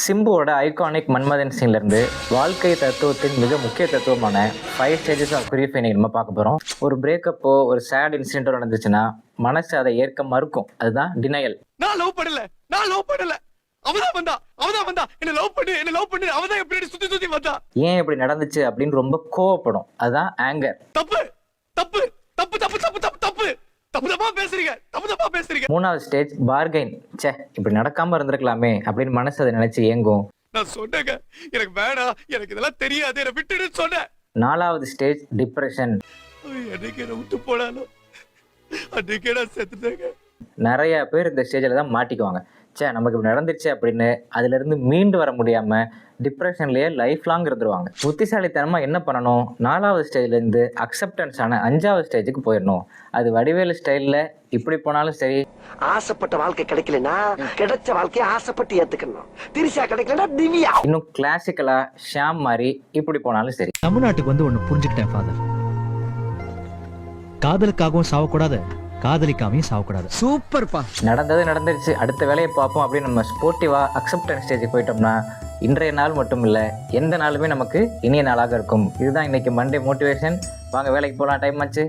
சிம்புவோட ஐகானிக் மன்மதன் சீன்லேருந்து வாழ்க்கை தத்துவத்தின் மிக முக்கிய தத்துவமான 5 ஸ்டேஜஸ் ஆஃப் கிரீஃப் இன்னைக்கு நம்ம பார்க்க போகிறோம். ஒரு பிரேக்கப்போ ஒரு சேட் இன்சிடென்ட்டோ நடந்துச்சுன்னா மனசு அதை ஏற்க மறுக்கும். அதுதான் டினையல். நான் லவ் பண்ணல அவதான் வந்தா என்ன லவ் பண்ணு அவதான் எப்படி சுத்தி வந்தா. ஏன் இப்படி நடந்துச்சு அப்படின்னு ரொம்ப கோவப்படும். அதுதான் ஆங்கர். தப்பு தப்பு தப்பு தப்பு தப்பு தப்பு தப்பு தப்பு தப்பா பேசுறீங்க. மூணாவது ஸ்டேஜ் பார்கைன். இப்படி நடக்காம இருந்திருக்கலாமே அப்படின்னு மனசு அதை நினைச்சு ஏங்கும். நான் சொன்னேங்க, எனக்கு வேணாம், எனக்கு இதெல்லாம் தெரியாது, என்ன விட்டுடு சொன்னேன். நாலாவது ஸ்டேஜ் டிப்ரெஷன். என்னைக்கு என்ன விட்டு போனாலும் அன்னைக்கே நான் செத்துட்டேங்க. நிறைய பேர் இந்த ஸ்டேஜில் தான் மாட்டிக்குவாங்க. நமக்கு இப்படி நடந்துச்சு அப்படின்னு அதுலேருந்து மீண்டு வர முடியாமல் டிப்ரெஷன்லேயே லைஃப் லாங் இருந்துருவாங்க. புத்திசாலித்தனமாக என்ன பண்ணணும், 4வது ஸ்டேஜ்லேருந்து அக்செப்டன்ஸான 5வது ஸ்டேஜுக்கு போயிடணும். அது வடிவேலு ஸ்டைலில் இப்படி போனாலும் சரி. ஆசைப்பட்ட வாழ்க்கை கிடைக்கலனா கிடைச்ச வாழ்க்கையை ஆசைப்பட்டு ஏத்துக்கணும். திரிசா கிடைக்கலனா திவ்யா. இன்னும் கிளாசிக்கலாக ஷாம் மாதிரி இப்படி போனாலும் சரி. தமிழ்நாட்டுக்கு வந்து ஒன்று புரிஞ்சுக்கிட்டேன் ஃபாதர். காதலுக்காகவும் சாவக்கூடாது, காதலிக்காமையும் சாவக்கூடாது. சூப்பர்ப்பா. நடந்தது நடந்துருச்சு, அடுத்த வேலையை பார்ப்போம் அப்படின்னு நம்ம ஸ்போர்ட்டிவாக அக்செப்டன்ஸ் ஸ்டேஜுக்கு போயிட்டோம்னா இன்றைய நாள் மட்டும் இல்லை, எந்த நாளுமே நமக்கு இனிய நாளாக இருக்கும். இதுதான் இன்னைக்கு மண்டே மோட்டிவேஷன். வாங்க வேலைக்கு போகலாம், டைம் ஆச்சு.